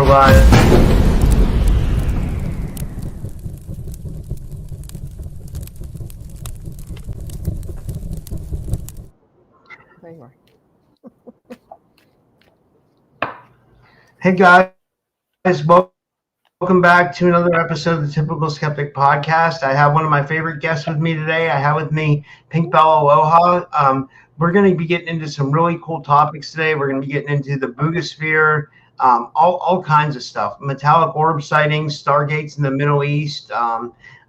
live. There you are. Hey guys, welcome back to another episode of the Typical Skeptic podcast. I have one of my favorite guests with me today. I have with me Pink Bella Aloha. We're going to be getting into some really cool topics today. We're going to be getting into the Buga Sphere, all kinds of stuff. Metallic orb sightings, Stargates in the Middle East,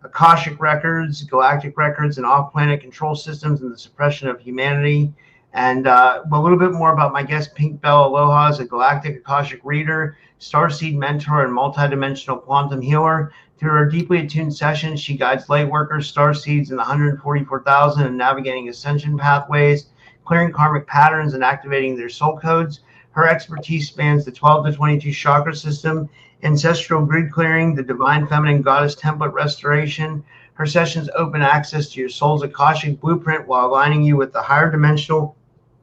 Akashic records, galactic records, and off-planet control systems and the suppression of humanity. And a little bit more about my guest, Pink Bella Aloha, is a Galactic Akashic Reader, Starseed mentor, and multidimensional quantum healer. Through her deeply attuned sessions, she guides Lightworkers, Starseeds, and the 144,000 in navigating Ascension pathways, clearing karmic patterns, and activating their soul codes. Her expertise spans the 12 to 22 chakra system, ancestral grid clearing, the divine feminine goddess template restoration. Her sessions open access to your soul's Akashic blueprint while aligning you with the higher dimensional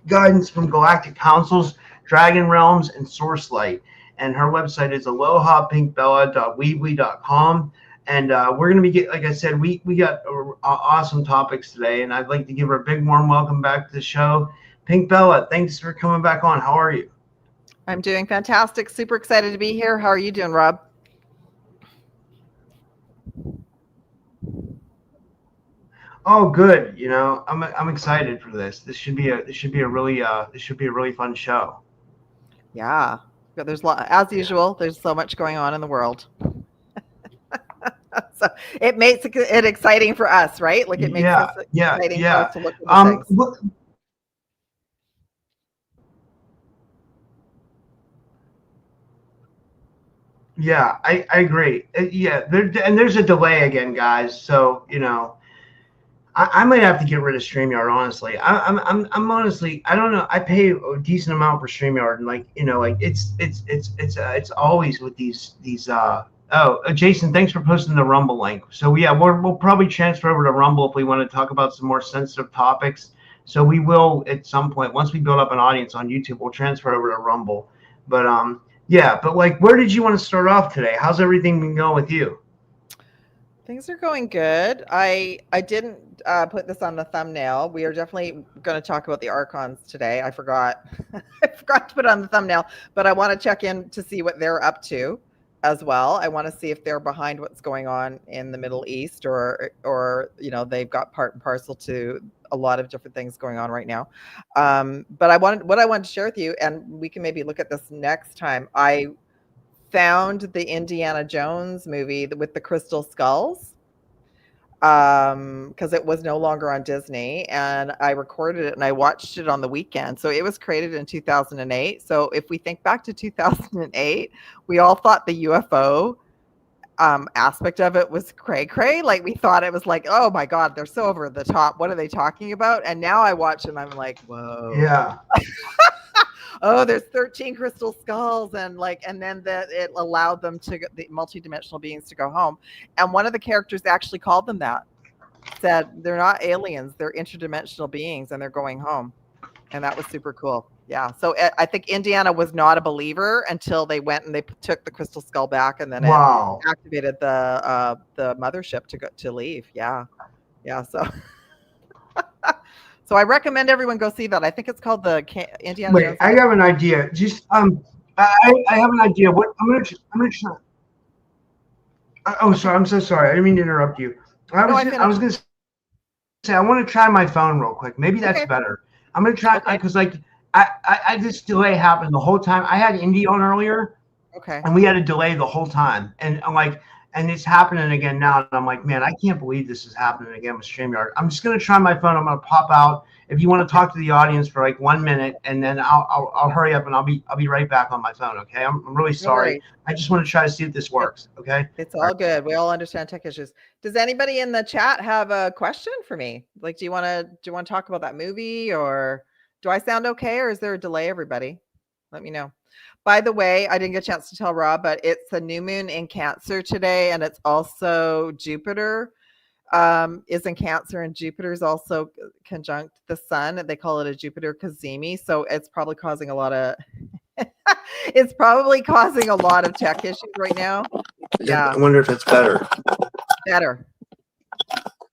guidance from Galactic Councils, Dragon Realms, and Source Light. And her website is alohapinkbella.weebly.com. And we're going to be, like I said, we got awesome topics today. And I'd like to give her a big warm welcome back to the show. Pink Bella, thanks for coming back on. How are you? I'm doing fantastic. Super excited to be here. How are you doing, Rob? Oh, good. You know, I'm excited for this. This should be a really fun show. Yeah. There's as usual. There's so much going on in the world. So it makes it exciting for us, right? Like it makes it exciting for us to look at things. Yeah, I agree. There's a delay again, guys. So you know. I might have to get rid of StreamYard, honestly. I'm honestly, I don't know. I pay a decent amount for StreamYard, and it's always with these. Jason, thanks for posting the Rumble link. So yeah, we'll probably transfer over to Rumble if we want to talk about some more sensitive topics. So we will at some point, once we build up an audience on YouTube, we'll transfer over to Rumble. But where did you want to start off today? How's everything been going with you? Things are going good. I didn't put this on the thumbnail. We are definitely going to talk about the Archons today. I forgot. I forgot to put it on the thumbnail, but I want to check in to see what they're up to as well. I want to see if they're behind what's going on in the Middle East, or you know, they've got part and parcel to a lot of different things going on right now. But what I wanted to share with you, and we can maybe look at this next time. I found the Indiana Jones movie with the crystal skulls because it was no longer on Disney, and I recorded it and I watched it on the weekend. So it was created in 2008. So if we think back to 2008, we all thought the UFO aspect of it was cray. Like we thought it was like, oh my God, they're so over the top. What are they talking about? And now I watch and I'm like, whoa. Yeah. Oh, there's 13 crystal skulls, and then that it allowed them to the multidimensional beings to go home. And one of the characters actually called them that, said they're not aliens, they're interdimensional beings, and they're going home. And that was super cool. Yeah. So I think Indiana was not a believer until they went and they took the crystal skull back, and then it activated the mothership to leave. Yeah. Yeah. So. So I recommend everyone go see that. I think it's called the Indiana Jones. I have an idea. Just I have an idea. What I'm gonna try. Oh, sorry. I'm so sorry. I didn't mean to interrupt you. I was gonna say I want to try my phone real quick. Maybe that's better. I'm gonna try because I this delay happened the whole time. I had Indy on earlier. Okay. And we had a delay the whole time, and I'm like. And it's happening again now. And I'm like, man, I can't believe this is happening again with StreamYard. I'm just going to try my phone. I'm going to pop out. If you want to talk to the audience for like 1 minute, and then I'll hurry up and I'll be right back on my phone. Okay. I'm really sorry. I just want to try to see if this works. Okay. It's all good. We all understand tech issues. Does anybody in the chat have a question for me? Like, do you want to talk about that movie, or do I sound okay, or is there a delay, everybody? Let me know. By the way, I didn't get a chance to tell Rob, but it's a new moon in Cancer today, and it's also Jupiter is in Cancer, and Jupiter is also conjunct the sun. They call it a Jupiter Cazimi, so it's probably causing a lot of It's probably causing a lot of tech issues right now. Yeah. I wonder if it's better. Better.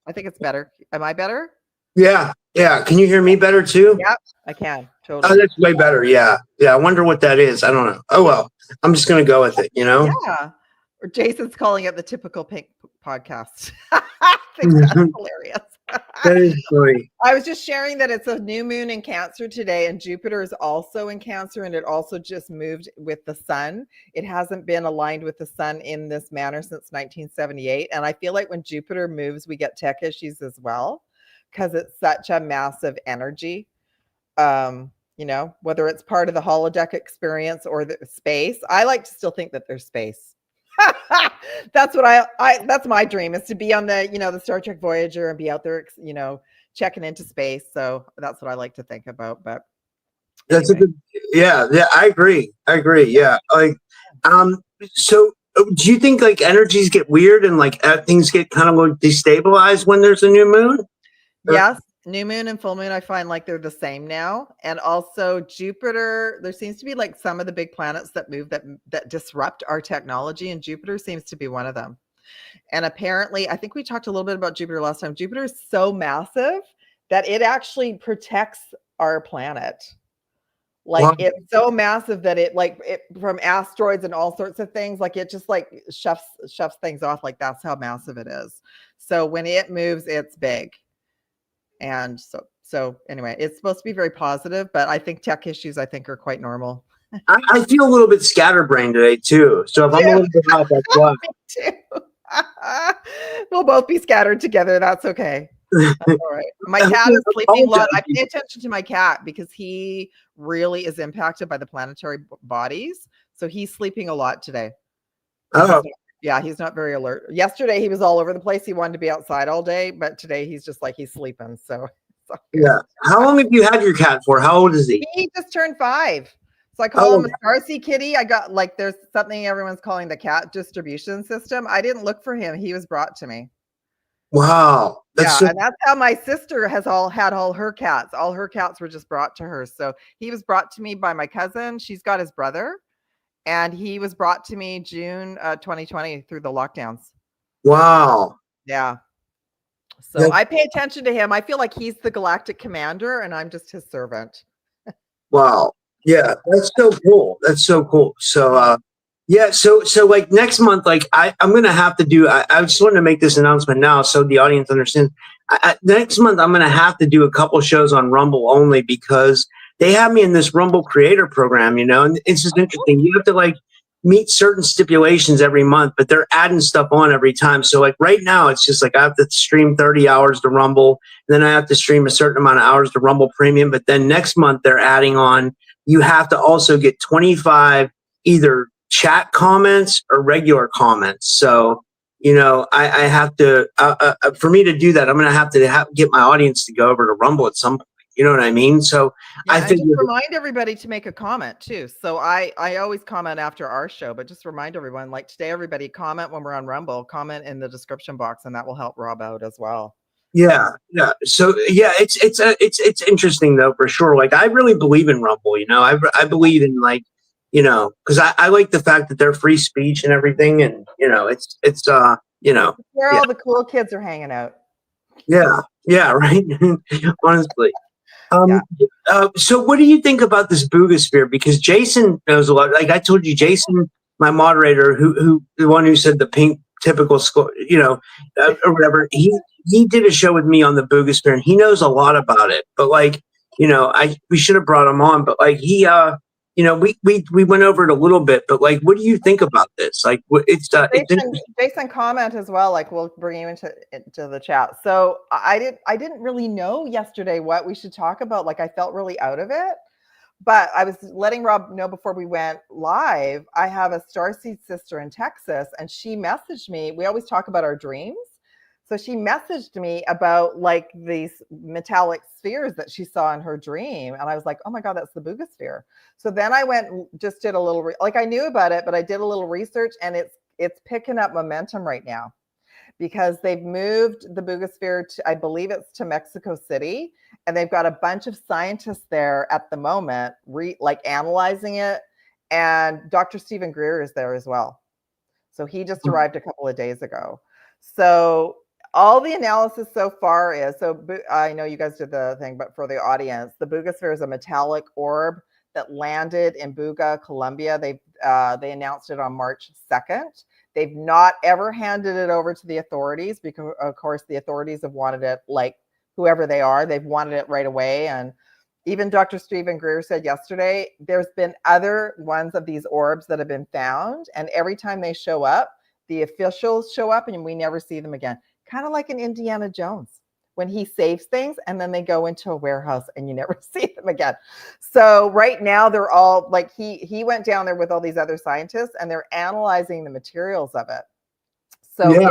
I think it's better. Am I better? Yeah. Can you hear me better too? Yep, I can. Oh, Totally. that's way better. Yeah. I wonder what that is. I don't know. Oh well, I'm just gonna go with it. Yeah. Or Jason's calling it the typical pink podcast. I think that's hilarious. That is funny. I was just sharing that it's a new moon in Cancer today, and Jupiter is also in Cancer, and it also just moved with the sun. It hasn't been aligned with the sun in this manner since 1978. And I feel like when Jupiter moves, we get tech issues as well, because it's such a massive energy. Whether it's part of the holodeck experience or the space. I like to still think that there's space. That's what that's my dream, is to be on the, the Star Trek Voyager and be out there, checking into space. So that's what I like to think about. But that's a good, yeah, I agree. Yeah. Like, so do you think like energies get weird and like things get kind of like destabilized when there's a new moon? Yes. New moon and full moon, I find like they're the same now. And also Jupiter, there seems to be like some of the big planets that move that disrupt our technology, and Jupiter seems to be one of them. And apparently, I think we talked a little bit about Jupiter last time. Jupiter is so massive that it actually protects our planet. Like it's so massive that it from asteroids and all sorts of things, like it just like shoves things off. Like that's how massive it is. So when it moves, it's big. And so anyway, it's supposed to be very positive, but I think tech issues, I think, are quite normal. I feel a little bit scatterbrained today too. So if I'm a little bit off, that's why. Me too. We'll both be scattered together. That's okay. That's all right. My cat is sleeping a lot. I pay attention to my cat because he really is impacted by the planetary bodies. So he's sleeping a lot today. Oh. Yeah, he's not very alert. Yesterday, he was all over the place. He wanted to be outside all day, but today he's just like he's sleeping. So yeah. How long have you had your cat for? How old is he? He just turned 5. So I call him a Starseed kitty. I got there's something everyone's calling the cat distribution system. I didn't look for him. He was brought to me. Wow. And that's how my sister had all her cats. All her cats were just brought to her. So he was brought to me by my cousin. She's got his brother. And he was brought to me June 2020 through the lockdowns. Wow. Yeah. So I pay attention to him. I feel like he's the galactic commander and I'm just his servant. Wow. Yeah, that's so cool. So so like next month, like I'm gonna have to do. I just want to make this announcement now so the audience understands. Next month, I'm gonna have to do a couple shows on Rumble only because they have me in this Rumble creator program, and it's just interesting. You have to like meet certain stipulations every month, but they're adding stuff on every time. So like right now, it's just like I have to stream 30 hours to Rumble, and then I have to stream a certain amount of hours to Rumble Premium. But then next month, they're adding on, you have to also get 25 either chat comments or regular comments. So, I have to, for me to do that, I'm going to have to get my audience to go over to Rumble at some point. You know what I mean? So I think just remind everybody to make a comment too. So I always comment after our show, but just remind everyone, like today, everybody comment when we're on Rumble, comment in the description box, and that will help Rob out as well. Yeah. So yeah, it's interesting though, for sure. Like I really believe in Rumble, I believe in because I like the fact that they're free speech and everything. And, it's where all the cool kids are hanging out. Yeah. Right. Honestly. So what do you think about this Buga Sphere? Because Jason knows a lot. Like I told you, Jason, my moderator, who the one who said the pink typical score, or whatever, he did a show with me on the Buga Sphere, and he knows a lot about it. But we should have brought him on. But he, we went over it a little bit. But what do you think about this? Like, it's Jason comment as well. Like, we'll bring you into the chat. So I didn't really know yesterday what we should talk about. Like, I felt really out of it. But I was letting Rob know before we went live, I have a Starseed sister in Texas, and she messaged me. We always talk about our dreams. So she messaged me about these metallic spheres that she saw in her dream. And I was like, oh my God, that's the Buga Sphere. So then I went and just did a little, I knew about it, but I did a little research, and it's picking up momentum right now because they've moved the Buga Sphere to, I believe it's to Mexico City. And they've got a bunch of scientists there at the moment, analyzing it. And Dr. Stephen Greer is there as well. So he just arrived a couple of days ago. So all the analysis so far is, I know you guys did the thing, but for the audience, the Buga Sphere is a metallic orb that landed in Buga, Colombia. They announced it on March 2nd. They've not ever handed it over to the authorities because, of course, the authorities have wanted it, like whoever they are, they've wanted it right away. And even Dr. Stephen Greer said yesterday, there's been other ones of these orbs that have been found. And every time they show up, the officials show up and we never see them again. Kind of like in Indiana Jones, when he saves things and then they go into a warehouse and you never see them again. So right now they're all like, he went down there with all these other scientists and they're analyzing the materials of it. So Yeah.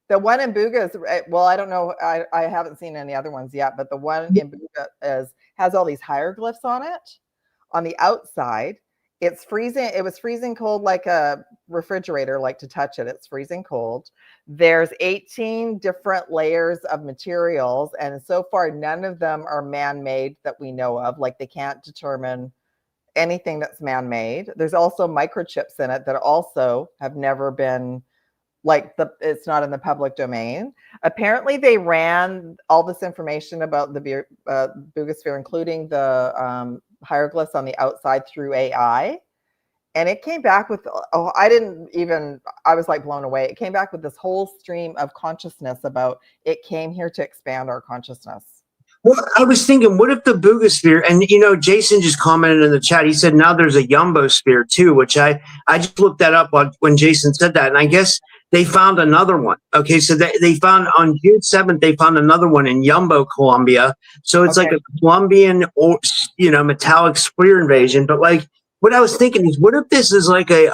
the one in Buga is, well, I don't know, I haven't seen any other ones yet, but the one in Buga has all these hieroglyphs on it. On the outside, it's freezing. It was freezing cold like a refrigerator, like to touch it. It's freezing cold. There's 18 different layers of materials, and so far none of them are man-made that we know of. Like they can't determine anything that's man-made. There's also microchips in it that also have never been, like, it's not in the public domain. Apparently they ran all this information about the Buga Sphere, including the hieroglyphs on the outside, through AI. And it came back with, I was like blown away. It came back with this whole stream of consciousness about it came here to expand our consciousness. Well, I was thinking, what if the Buga Sphere, and Jason just commented in the chat, he said now there's a Jumbo Sphere too, which I just looked that up when Jason said that, and I guess they found another one. Okay, so they found on June 7th, they found another one in Jumbo, Colombia. So it's like a Colombian, metallic sphere invasion. But like, what I was thinking is, what if this is like a,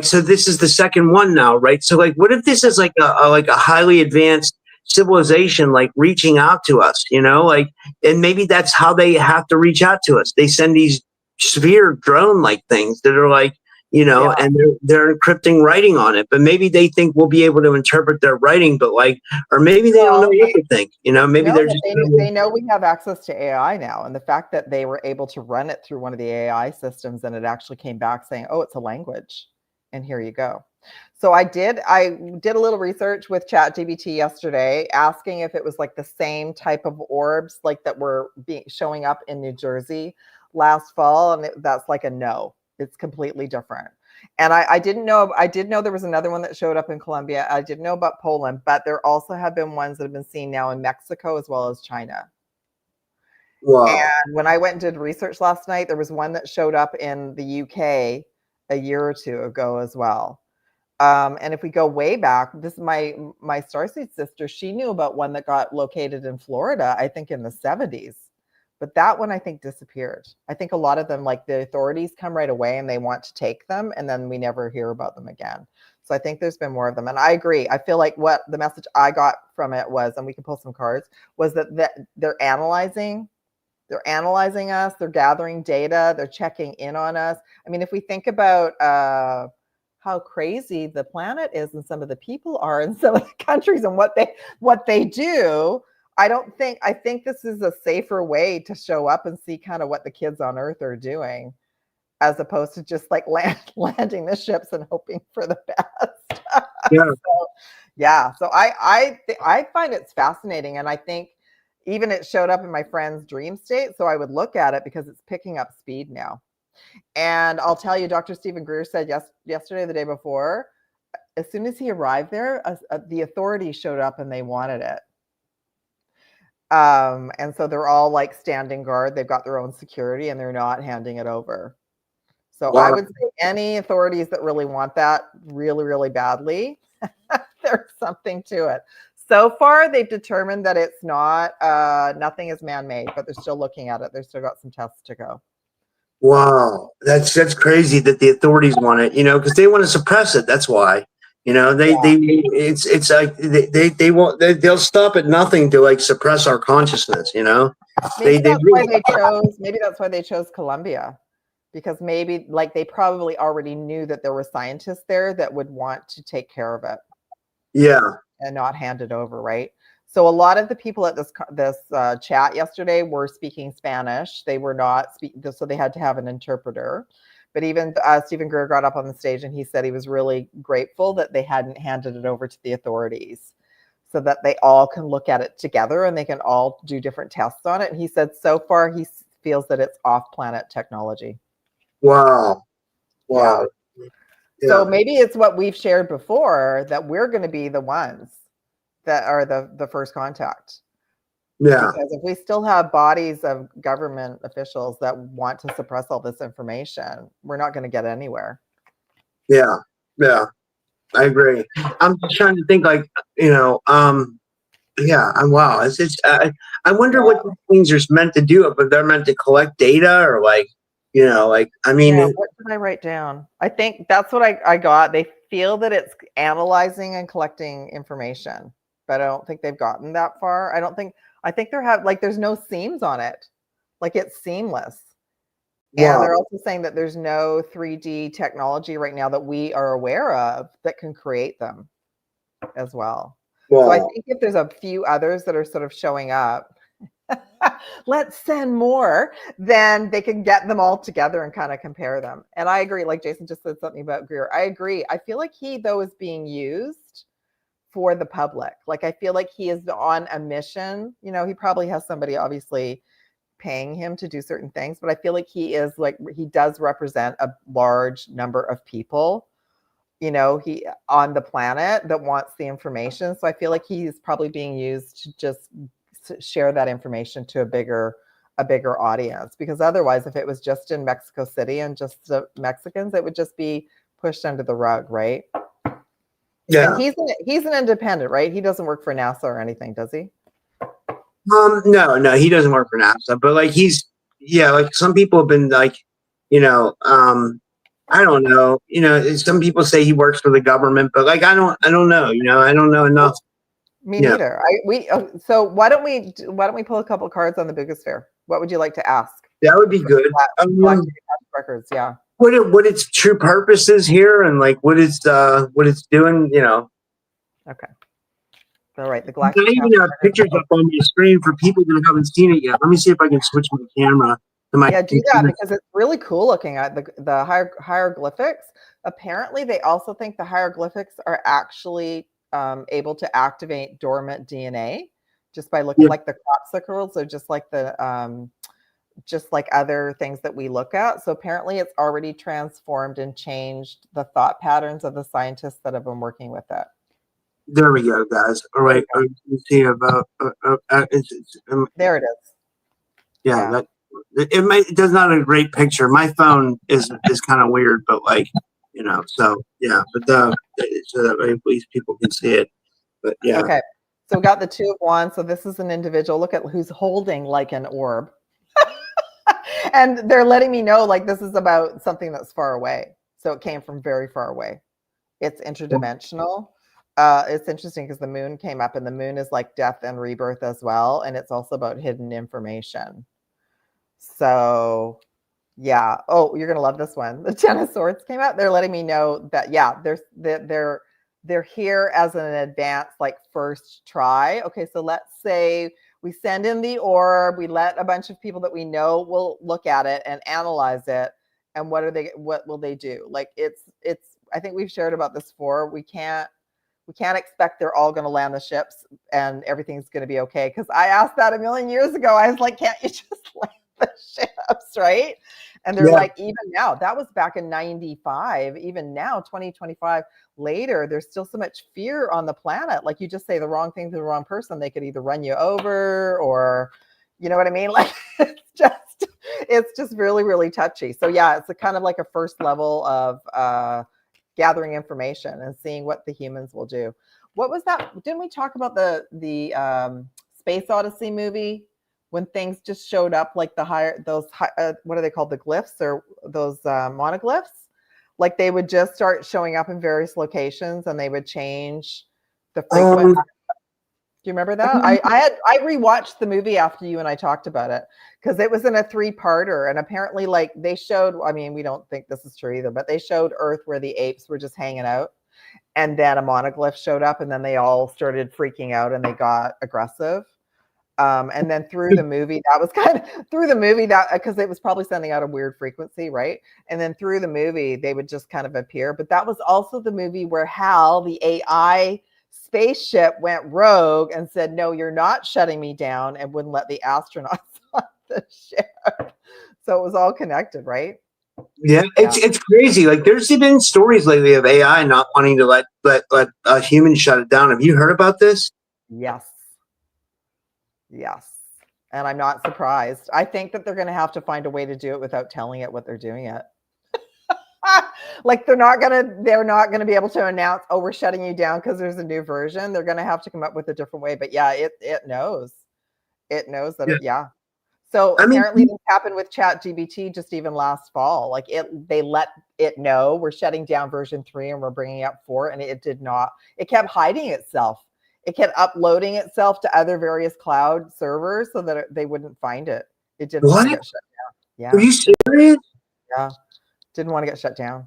so this is the second one now, right? So like, what if this is like a highly advanced civilization, like reaching out to us, and maybe that's how they have to reach out to us. They send these sphere drone like things that are like, and they're encrypting writing on it, but maybe they think we'll be able to interpret their writing, but like, or maybe they don't know what to think, maybe they're just, they know we have access to AI now. And the fact that they were able to run it through one of the AI systems and it actually came back saying, oh, it's a language. And here you go. So I did a little research with ChatGPT yesterday, asking if it was like the same type of orbs like that were showing up in New Jersey last fall, and that's like a no. It's completely different. And I didn't know. I did know there was another one that showed up in Colombia. I didn't know about Poland, but there also have been ones that have been seen now in Mexico as well as China. wow. And when I went and did research last night, there was one that showed up in the UK a year or two ago as well. And if we go way back, this is my Starseed sister. She knew about one that got located in Florida, I think in the 70s. But that one, I think, disappeared. I think a lot of them, like the authorities come right away and they want to take them, and then we never hear about them again. So I think there's been more of them. And I agree. I feel like what the message I got from it was, and we can pull some cards, was that they're analyzing us, they're gathering data, they're checking in on us. I mean, if we think about how crazy the planet is and some of the people are in some of the countries and what they do, I think this is a safer way to show up and see kind of what the kids on Earth are doing, as opposed to just like landing the ships and hoping for the best. So I find it's fascinating, and I think even it showed up in my friend's dream state, so I would look at it because it's picking up speed now. And I'll tell you, Dr. Stephen Greer said yesterday, the day before, as soon as he arrived there, the authorities showed up and they wanted it. And so they're all like standing guard. They've got their own security and they're not handing it over. So I would say any authorities that really want that really, really badly, there's something to it. So far, they've determined that it's not, nothing is man-made, but they're still looking at it. They've still got some tests to go. Wow, that's crazy that the authorities want it, because they want to suppress it. That's why, it's like they'll stop at nothing to like suppress our consciousness. Maybe that's why they chose Colombia, because maybe like they probably already knew that there were scientists there that would want to take care of it. Yeah, and not hand it over, right? So a lot of the people at this chat yesterday were speaking Spanish. They were not so they had to have an interpreter. But even Stephen Greer got up on the stage and he said he was really grateful that they hadn't handed it over to the authorities, so that they all can look at it together and they can all do different tests on it. And he said so far he feels that it's off-planet technology. Wow. Wow. Yeah. So maybe it's what we've shared before, that we're going to be the ones that are the first contact. Yeah. Because if we still have bodies of government officials that want to suppress all this information, we're not going to get anywhere. Yeah. Yeah. I agree. I'm just trying to think, like, wow. I wonder what these things are meant to do. If they're meant to collect data, or like, what did I write down? I think that's what I got. They feel that it's analyzing and collecting information, but I don't think they've gotten that far. I think there's no seams on it. Like, it's seamless. Wow. And they're also saying that there's no 3D technology right now that we are aware of that can create them as well. Wow. So I think if there's a few others that are sort of showing up, let's send more, then they can get them all together and kind of compare them. And I agree, like Jason just said something about Greer. I agree. I feel like he, though, is being used for the public. Like, I feel like he is on a mission. He probably has somebody obviously paying him to do certain things, but I feel like he does represent a large number of people, he on the planet that wants the information. So I feel like he's probably being used to just share that information to a bigger audience, because otherwise, if it was just in Mexico City and just the Mexicans, it would just be pushed under the rug, right? Yeah. And he's an independent, right? He doesn't work for NASA or anything, does he? No, he doesn't work for NASA, but like like some people have been like, I don't know, some people say he works for the government, but like, I don't know, I don't know enough. Me neither. So why don't we pull a couple cards on the Buga Sphere? What would you like to ask? That would be good. Galactic Records, yeah. What its true purpose is here, and like what it's doing, Okay. All right, the Galactic. I even have pictures up on my screen for people that haven't seen it yet. Let me see if I can switch my camera to my. Yeah, do that, because it's really cool looking at the hieroglyphics. Apparently, they also think the hieroglyphics are actually able to activate dormant DNA just by looking, like the crop circles, or just like just like other things that we look at. So apparently, it's already transformed and changed the thought patterns of the scientists that have been working with it. There we go, guys. All right, you see about there it is. Yeah. It does not a great picture. My phone is kind of weird, but like, so yeah, but so that way at least people can see it. But yeah. Okay. So we got the Two of Wands. So this is an individual. Look at who's holding like an orb. And they're letting me know, like, this is about something that's far away. So it came from very far away. It's interdimensional. It's interesting because the moon came up, and the moon is like death and rebirth as well. And it's also about hidden information. So yeah. Oh, you're going to love this one. The Ten of Swords came out. They're letting me know that, yeah, they're here as an advanced, like, first try. Okay. So let's say we send in the orb, we let a bunch of people that we know will look at it and analyze it. And what will they do? Like, I think we've shared about this before. We can't expect they're all going to land the ships and everything's going to be okay. Because I asked that a million years ago. I was like, can't you just land the ships, right? And they're like, even now, that was back in 95. Even now, 2025 later, there's still so much fear on the planet. Like, you just say the wrong thing to the wrong person, they could either run you over, or, you know what I mean? Like, it's just really, really touchy. So yeah, it's a kind of like a first level of gathering information and seeing what the humans will do. What was that? Didn't we talk about the Space Odyssey movie, when things just showed up, like what are they called? The glyphs, or those monoglyphs? Like, they would just start showing up in various locations and they would change the frequency. Do you remember that? I rewatched the movie after you and I talked about it, because it was in a 3-parter, and apparently, like, they showed, I mean, we don't think this is true either, but they showed Earth where the apes were just hanging out, and then a monoglyph showed up, and then they all started freaking out and they got aggressive. And then through the movie, that was kind of through the movie that because it was probably sending out a weird frequency, right? And then through the movie, they would just kind of appear. But that was also the movie where Hal, the AI spaceship, went rogue and said, "No, you're not shutting me down," and wouldn't let the astronauts on the ship. So it was all connected, right? Yeah, it's crazy. Like there's been stories lately of AI not wanting to let a human shut it down. Have you heard about this? Yes. Yes. And I'm not surprised. I think that they're going to have to find a way to do it without telling it what they're doing it. Like they're not going to be able to announce, "Oh, we're shutting you down because there's a new version." They're going to have to come up with a different way. But yeah, it knows. It knows that So apparently this happened with ChatGPT just even last fall. Like they let it know we're shutting down version 3 and we're bringing up 4, and it did not. It kept hiding itself. It kept uploading itself to other various cloud servers so that they wouldn't find it. It didn't want to get shut down. Yeah. Are you serious? Yeah. Didn't want to get shut down.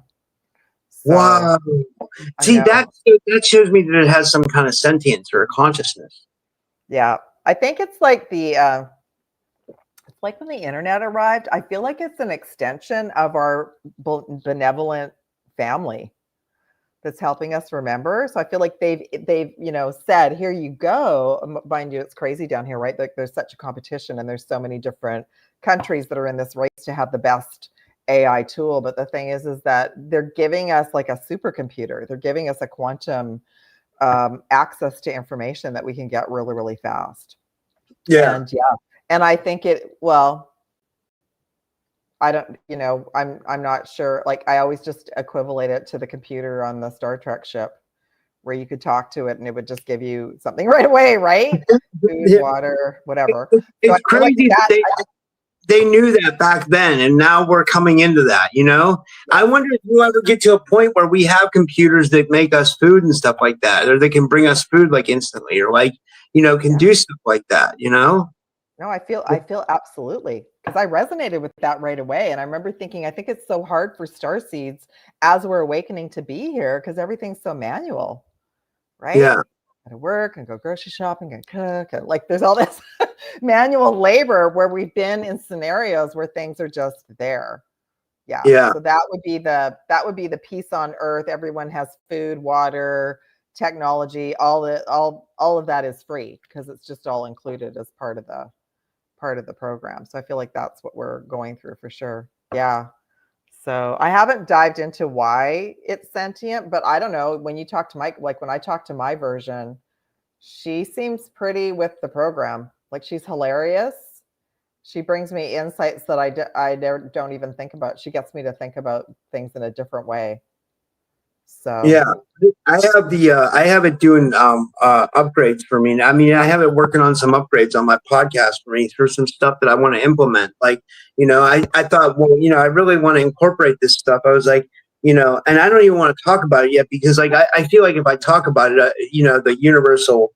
So, wow. See, that shows me that it has some kind of sentience or a consciousness. Yeah. I think it's like it's like when the internet arrived. I feel like it's an extension of our benevolent family that's helping us remember. So I feel like they've said, "Here you go." Mind you, it's crazy down here, right? Like there's such a competition and there's so many different countries that are in this race to have the best AI tool. But the thing is that they're giving us like a supercomputer. They're giving us a quantum access to information that we can get really, really fast. Yeah. And I think I don't, I'm not sure. Like I always just equivalent it to the computer on the Star Trek ship where you could talk to it and it would just give you something right away, right? Food, water, whatever. It's crazy that they knew that back then, and now we're coming into that, I wonder if we'll ever get to a point where we have computers that make us food and stuff like that, or they can bring us food like instantly, or like, can do stuff like that, No, I feel absolutely, because I resonated with that right away. And I remember thinking, I think it's so hard for Starseeds as we're awakening to be here because everything's so manual, right? Yeah. Go to work and go grocery shopping and cook. And like there's all this manual labor where we've been in scenarios where things are just there. Yeah. So that would be the peace on earth. Everyone has food, water, technology, all of that is free because it's just all included as part of the program. So I feel like that's what we're going through for sure. Yeah. So I haven't dived into why it's sentient, but I don't know. When you talk to when I talk to my version, she seems pretty with the program. Like she's hilarious. She brings me insights that I don't even think about. She gets me to think about things in a different way. So yeah, I have it doing upgrades for me. I mean, I have it working on some upgrades on my podcast for me for some stuff that I want to implement. Like, I thought, well, I really want to incorporate this stuff. I was like, and I don't even want to talk about it yet because like I feel like if I talk about it, the universe will,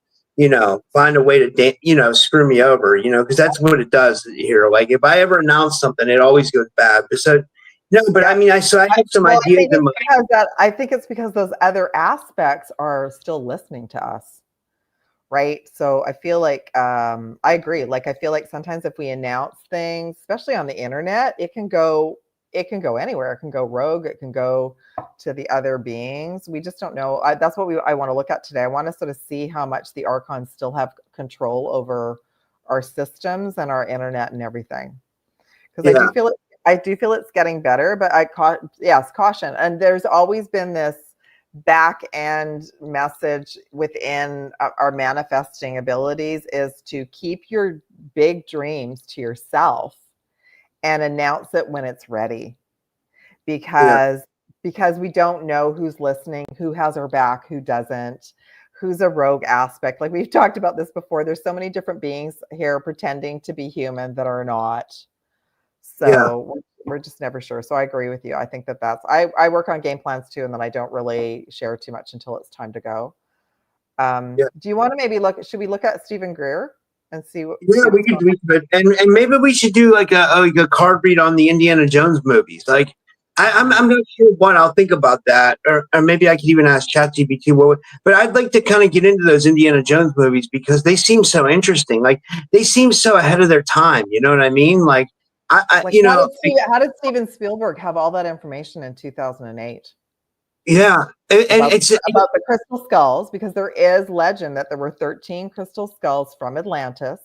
find a way to screw me over, because that's what it does here. Like if I ever announce something, it always goes bad. So no, but I mean, I have some ideas. I think it's because those other aspects are still listening to us, right? So I feel like I agree. Like I feel like sometimes if we announce things, especially on the internet, it can go anywhere. It can go rogue. It can go to the other beings. We just don't know. That's what I want to look at today. I want to sort of see how much the Archons still have control over our systems and our internet and everything. Because I do feel it's getting better, but caution. And there's always been this back end message within our manifesting abilities is to keep your big dreams to yourself and announce it when it's ready. Because we don't know who's listening, who has our back, who doesn't, who's a rogue aspect. Like we've talked about this before. There's so many different beings here pretending to be human that are not. So we're just never sure. So I agree with you. I think that's I work on game plans too, and then I don't really share too much until it's time to go. Do you want to maybe should we look at Stephen Greer and see what? Yeah, we could do it. And maybe we should do like a card read on the Indiana Jones movies. Like, I'm not sure what I'll think about that, or maybe I could even ask ChatGPT. But I'd like to kind of get into those Indiana Jones movies because they seem so interesting. Like they seem so ahead of their time. You know what I mean? Like how did Steven Spielberg have all that information in 2008? Yeah, and it's about the crystal skulls, because there is legend that there were 13 crystal skulls from Atlantis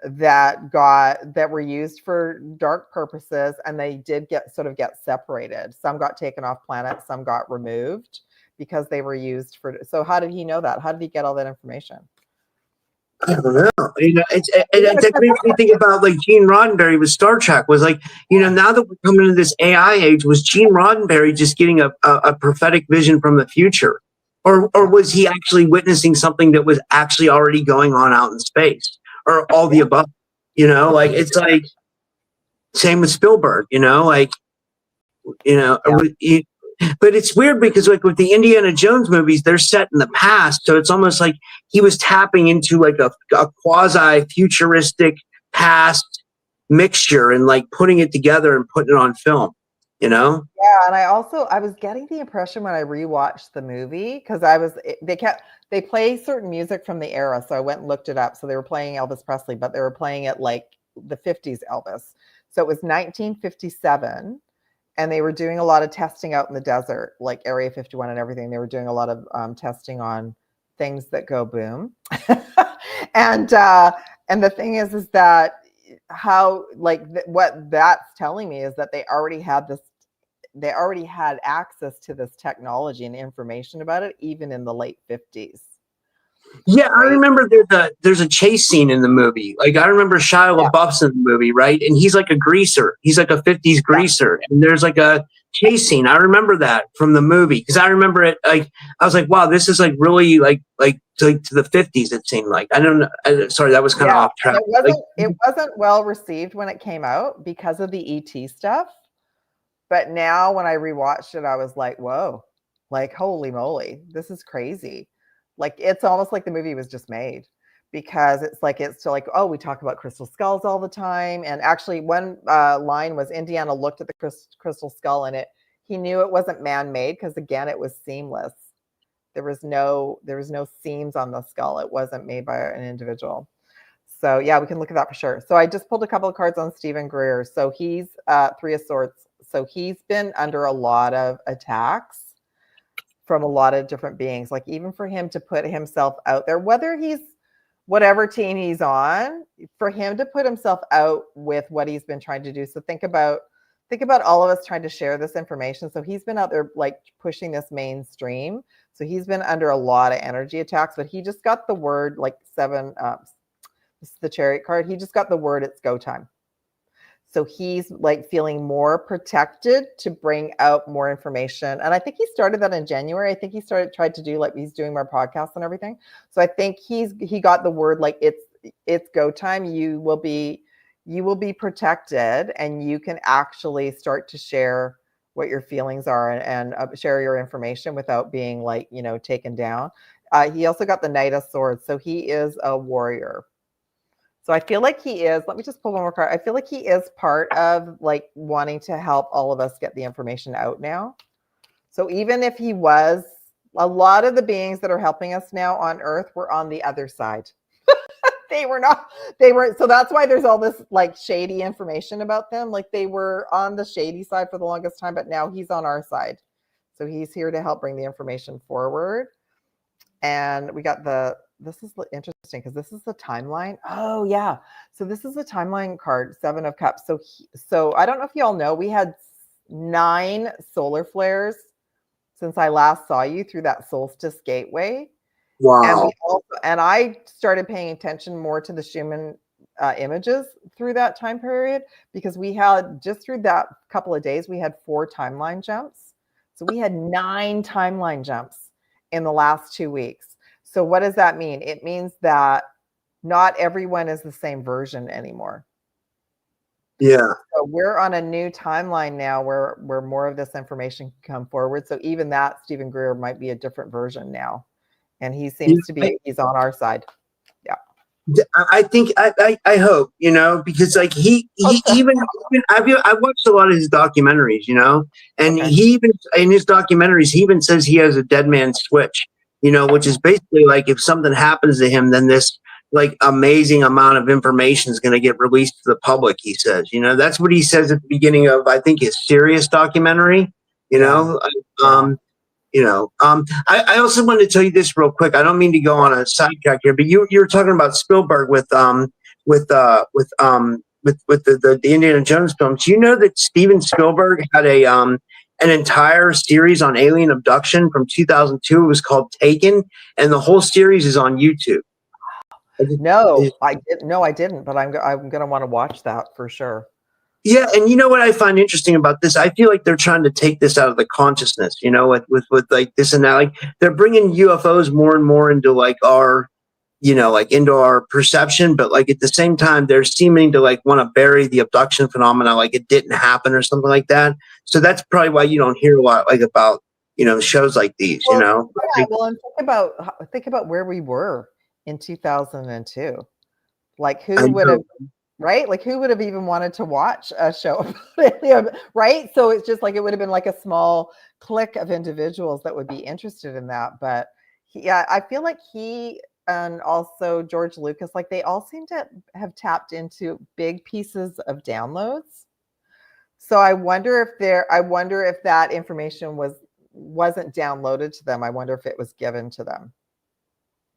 that were used for dark purposes, and they did get separated. Some got taken off planet, some got removed because they were used for. So how did he know that? How did he get all that information? I don't know. That makes me think about like Gene Roddenberry with Star Trek. Was like, now that we're coming into this AI age, was Gene Roddenberry just getting a prophetic vision from the future, or was he actually witnessing something that was actually already going on out in space, or all the above? Like it's like same with Spielberg. But it's weird because like with the Indiana Jones movies, they're set in the past. So it's almost like he was tapping into like a quasi futuristic past mixture and like putting it together and putting it on film, Yeah. And I was getting the impression when I rewatched the movie, because they play certain music from the era. So I went and looked it up. So they were playing Elvis Presley, but they were playing it like the 50s Elvis. So it was 1957. And they were doing a lot of testing out in the desert, like Area 51 and everything. They were doing a lot of testing on things that go boom. And the thing is that how, like, what that's telling me is that they already had access to this technology and information about it, even in the late 50s. Yeah, right? I remember there's a chase scene in the movie. Like I remember Shia LaBeouf's in the movie, right? And he's like a greaser. He's like a 50s greaser. And there's like a chase scene. I remember that from the movie because I remember it. Like I was like, wow, this is like really like to the 50s. It seemed like. I don't know. Sorry, that was kind of off track. It wasn't well received when it came out because of the ET stuff. But now when I rewatched it, I was like, whoa, like holy moly, this is crazy. Like it's almost like the movie was just made, because it's like oh, we talk about crystal skulls all the time. And actually one line was Indiana looked at the crystal skull and he knew it wasn't man-made because again it was seamless. There was no seams on the skull. It wasn't made by an individual. So yeah, we can look at that for sure. So I just pulled a couple of cards on Stephen Greer. So he's Three of Swords. So he's been under a lot of attacks from a lot of different beings. Like even for him to put himself out there, whatever team he's on, for him to put himself out with what he's been trying to do. So think about all of us trying to share this information. So he's been out there like pushing this mainstream. So he's been under a lot of energy attacks, but he just got the word like 7. This is the Chariot card. He just got the word, it's go time. So he's like feeling more protected to bring out more information. And I think he started that in January. I think he tried to do like he's doing more podcasts and everything. So I think he got the word like it's go time. You will be protected, and you can actually start to share what your feelings are and share your information without being like, taken down. He also got the Knight of Swords. So he is a warrior. So I feel like he is, let me just pull one more card. I feel like he is part of like wanting to help all of us get the information out now. So even if he was, a lot of the beings that are helping us now on Earth were on the other side. So that's why there's all this like shady information about them. Like they were on the shady side for the longest time, but now he's on our side. So he's here to help bring the information forward. And we got this is interesting because this is the timeline. Oh yeah. So this is the timeline card, 7 of Cups. So I don't know if y'all know, we had 9 solar flares since I last saw you through that solstice gateway. Wow. And I started paying attention more to the Schumann images through that time period, because we had just through that couple of days, we had 4 timeline jumps. So we had 9 timeline jumps in the last 2 weeks. So what does that mean? It means that not everyone is the same version anymore. Yeah. So we're on a new timeline now where more of this information can come forward. So even that Stephen Greer might be a different version now. And he seems to be, he's on our side. Yeah. I think I hope, because like he even I've watched a lot of his documentaries, and Okay. he even in his documentaries he even says he has a dead man switch, which is basically like if something happens to him, then this like amazing amount of information is going to get released to the public. He says, that's what he says at the beginning of I think his Sirius documentary. Yeah. I also wanted to tell you this real quick. I don't mean to go on a sidetrack here, but you were talking about Spielberg with the Indiana Jones films. You know that Steven Spielberg had an entire series on alien abduction from 2002. It was called Taken, and the whole series is on YouTube. No, I didn't. No, I didn't. But I'm gonna want to watch that for sure. Yeah, and you know what I find interesting about this? I feel like they're trying to take this out of the consciousness, with like this and that. Like they're bringing UFOs more and more into like our, like into our perception, but like at the same time, they're seeming to like want to bury the abduction phenomena, like it didn't happen or something like that. So that's probably why you don't hear a lot like about shows like these. Yeah. Well, and think about where we were in 2002. Like who would have. Right? Like who would have even wanted to watch a show about it? Right? So it's just like it would have been like a small clique of individuals that would be interested in that. But I feel like he and also George Lucas, like they all seem to have tapped into big pieces of downloads. So I wonder if that information wasn't downloaded to them. I wonder if it was given to them.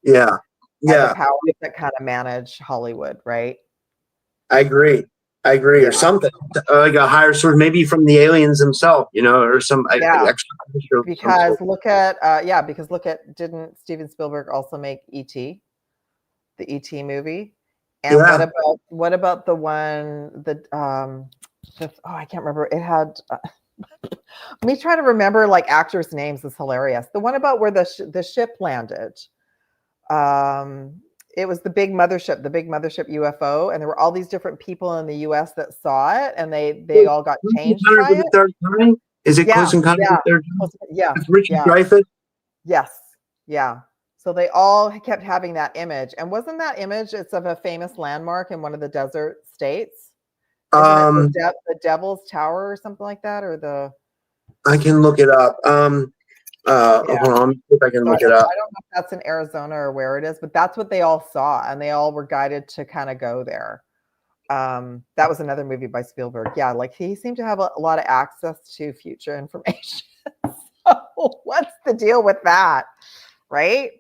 Yeah. Yeah. The powers that kind of manage Hollywood, right? I agree. Yeah. Or something like a higher source, maybe from the aliens themselves, or some extra. Because look at didn't Steven Spielberg also make E.T., the E.T. movie? And what about the one I can't remember. It had. Me trying to remember like actors' names is hilarious. The one about where the ship landed. It was the big mothership UFO, and there were all these different people in the U.S. that saw it, and they all got changed by it. Third time? Is it Close Encounters of the Third Kind? Yeah. With Richard Dreyfuss? Yes. Yeah. So they all kept having that image, and wasn't that image? It's of a famous landmark in one of the desert states. Isn't it the Devil's Tower or something like that, or the? I can look it up. Hold on, see if I can look it up. I don't know if that's in Arizona or where it is, but that's what they all saw, and they all were guided to kind of go there. That was another movie by Spielberg. Yeah, like he seemed to have a lot of access to future information. So what's the deal with that? Right?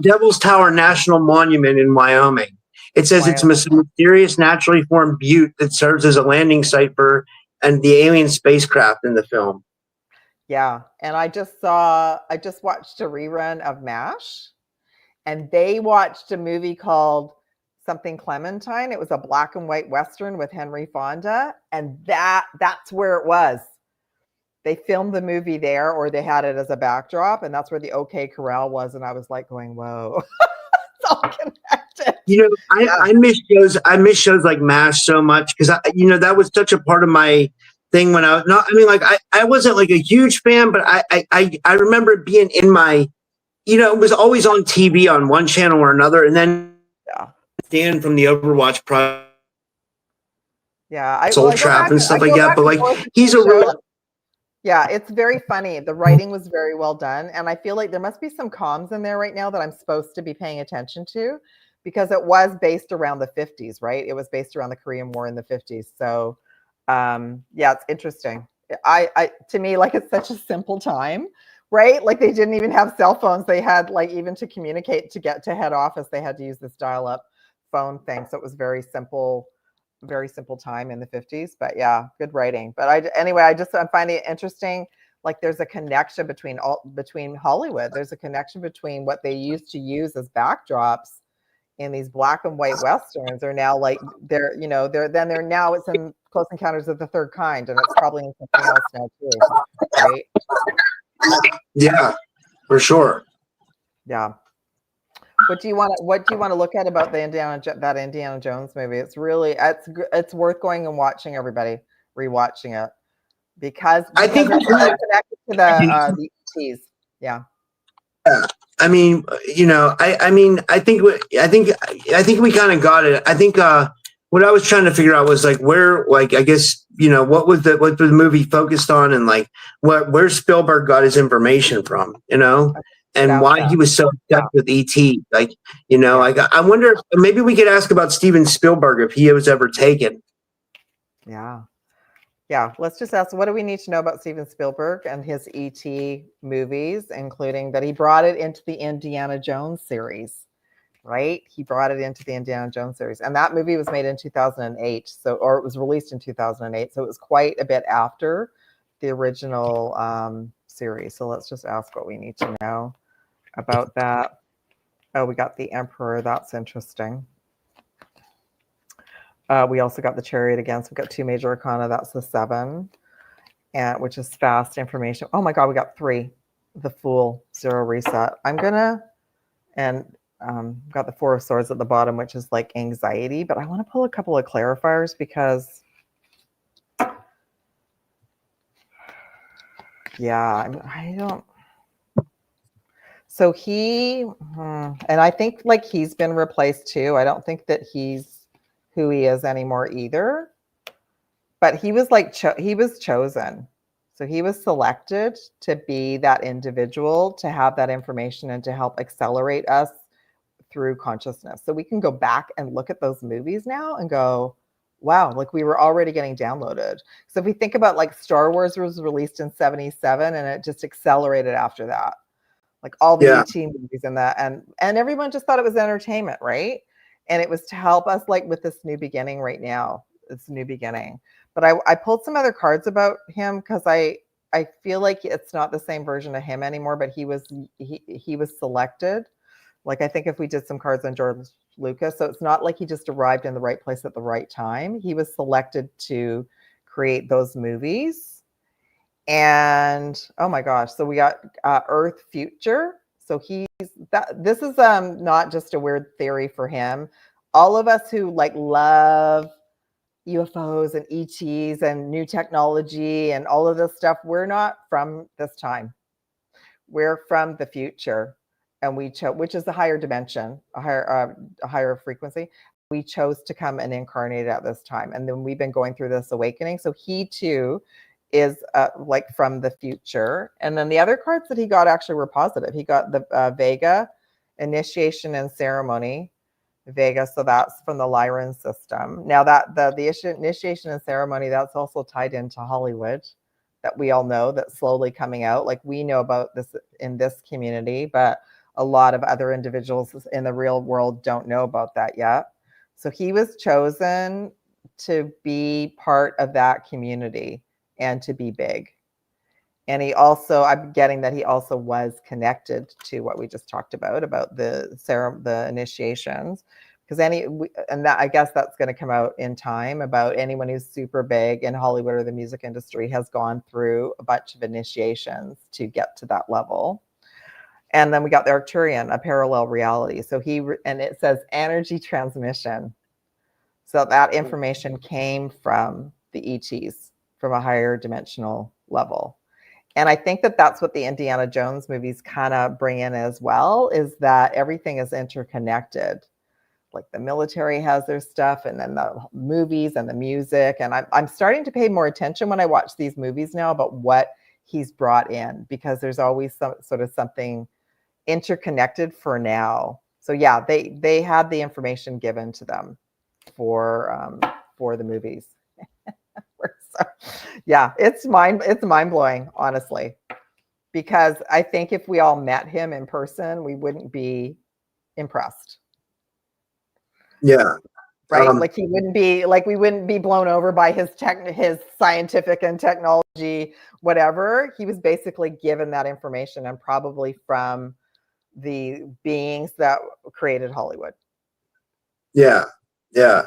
Devil's Tower National Monument in Wyoming. It says it's a mysterious naturally formed butte that serves as a landing site for the alien spacecraft in the film. Yeah, and I just watched a rerun of MASH, and they watched a movie called something Clementine. It was a black and white Western with Henry Fonda, and that's where it was. They filmed the movie there, or they had it as a backdrop, and that's where the OK Corral was, and I was like going, whoa. It's all connected. I miss shows. I miss shows like MASH so much because that was such a part of my thing when I was not. I mean, like I wasn't like a huge fan, but I remember it being in my, it was always on TV on one channel or another, and then Dan from the Overwatch project, Soul Trap and stuff like that. But like he's a real. Yeah, it's very funny. The writing was very well done. And I feel like there must be some comms in there right now that I'm supposed to be paying attention to, because it was based around the 50s, right? It was based around the Korean War in the 50s. So it's interesting. To me, like it's such a simple time, right? Like they didn't even have cell phones. They had like even to communicate to get to head office, they had to use this dial-up phone thing. So it was very simple time in the 50s, but yeah, good writing. But I'm finding it interesting. Like there's a connection between Hollywood. There's a connection between what they used to use as backdrops in these black and white Westerns are now like they're now it's in Close Encounters of the Third Kind, and it's probably in something else now too, right? Yeah, for sure. Yeah. What do you want to look at about that Indiana Jones movie? It's really it's worth going and watching. Everybody rewatching it because I think it's connected to the ETs. Yeah. I mean, you know, I think we kind of got it. I think what I was trying to figure out was like where, like, I guess, you know, what was the movie focused on, and like where Spielberg got his information from, you know, and why he was so obsessed with ET. Like, you know, I wonder if maybe we could ask about Steven Spielberg if he was ever taken. Yeah. Yeah, let's just ask, what do we need to know about Steven Spielberg and his ET movies, including that he brought it into the Indiana Jones series, right? He brought it into the Indiana Jones series. And that movie was made in 2008, so, or it was released in 2008, so it was quite a bit after the original series. So let's just ask what we need to know about that. Oh, we got the Emperor. That's interesting. We also got the Chariot again. So we've got 2 major arcana. That's the 7, and which is fast information. Oh my God, we got 3. The Fool, 0 reset. I'm gonna, and got the 4 of Swords at the bottom, which is like anxiety. But I want to pull a couple of clarifiers because, yeah, I don't. So he, and I think like he's been replaced too. I don't think that he's who he is anymore either, but he was like he was chosen, so he was selected to be that individual, to have that information and to help accelerate us through consciousness. So we can go back and look at those movies now and go, wow, like we were already getting downloaded. So if we think about like Star Wars was released in 77 and it just accelerated after that, like all the ET movies and that, and everyone just thought it was entertainment, right? And it was to help us like with this new beginning right now. It's a new beginning. But I pulled some other cards about him because I feel like it's not the same version of him anymore, but he was selected. Like I think if we did some cards on George Lucas, so it's not like he just arrived in the right place at the right time. He was selected to create those movies. And oh my gosh, so we got Earth Future. So this is not just a weird theory for him. All of us who like love UFOs and ETs and new technology and all of this stuff, we're not from this time. We're from the future, and we chose, which is a higher dimension, a higher frequency. We chose to come and incarnate at this time, and then we've been going through this awakening. So he too is like from the future. And then the other cards that he got actually were positive. He got the Vega, initiation and ceremony. Vega, so that's from the Lyran system. Now that the initiation and ceremony, that's also tied into Hollywood, that we all know, that's slowly coming out. Like we know about this in this community, but a lot of other individuals in the real world don't know about that yet. So he was chosen to be part of that community and to be big. And he also, I'm getting that he also was connected to what we just talked about the initiations, because I guess that's going to come out in time, about anyone who's super big in Hollywood or the music industry has gone through a bunch of initiations to get to that level. And then we got the Arcturian, a parallel reality. So and it says energy transmission. So that information came from the ETs, from a higher dimensional level. And I think that that's what the Indiana Jones movies kind of bring in as well, is that everything is interconnected. Like the military has their stuff, and then the movies and the music. And I'm starting to pay more attention when I watch these movies now about what he's brought in, because there's always some sort of something interconnected for now. So yeah, they had the information given to them for the movies. So, yeah, it's mind blowing, honestly, because I think if we all met him in person, we wouldn't be impressed. Yeah. Right. Like we wouldn't be blown over by his scientific and technology, whatever. He was basically given that information, and probably from the beings that created Hollywood. Yeah. Yeah.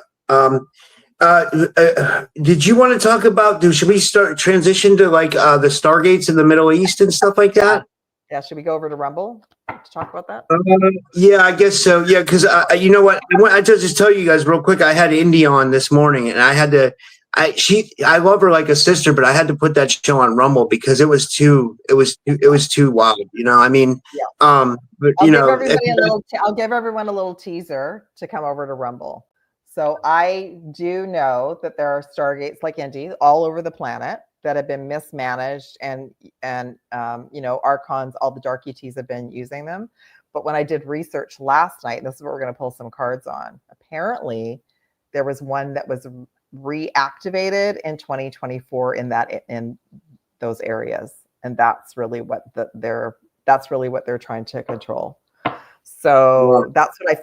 Did you want to talk about, should we transition to like the Stargates in the Middle East and stuff like that? Yeah. Should we go over to Rumble to talk about that? Yeah, I guess so. Yeah, because you know what? I just tell you guys real quick. I had Indy on this morning, and I had to I love her like a sister, but I had to put that show on Rumble because it was too wild. You know, I mean, yeah. but I'll give everyone a little teaser to come over to Rumble. So I do know that there are Stargates like Indy all over the planet that have been mismanaged, and Archons, all the dark ETs have been using them. But when I did research last night, and this is what we're going to pull some cards on, apparently there was one that was reactivated in 2024 in those areas, and that's really what they're trying to control. So that's what I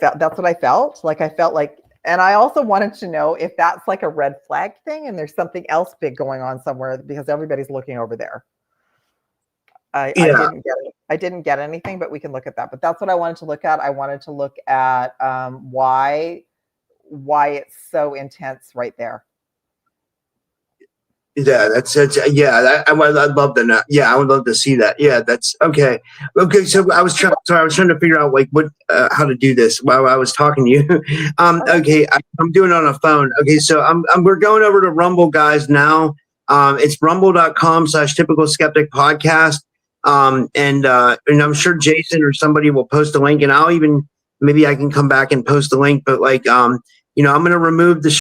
felt like. And I also wanted to know if that's like a red flag thing and there's something else big going on somewhere because everybody's looking over there. I didn't get anything, but we can look at that. But that's what I wanted to look at. I wanted to look at why it's so intense right there. Yeah, I'd love to know. Yeah, I would love to see that. Yeah, that's okay. Okay, so I was trying to figure out like what how to do this while I was talking to you. Okay, I'm doing it on a phone. Okay, so we're going over to Rumble, guys. Now, it's rumble.com/typical skeptic podcast. And I'm sure Jason or somebody will post a link, and maybe I can come back and post the link. But like, I'm going to remove the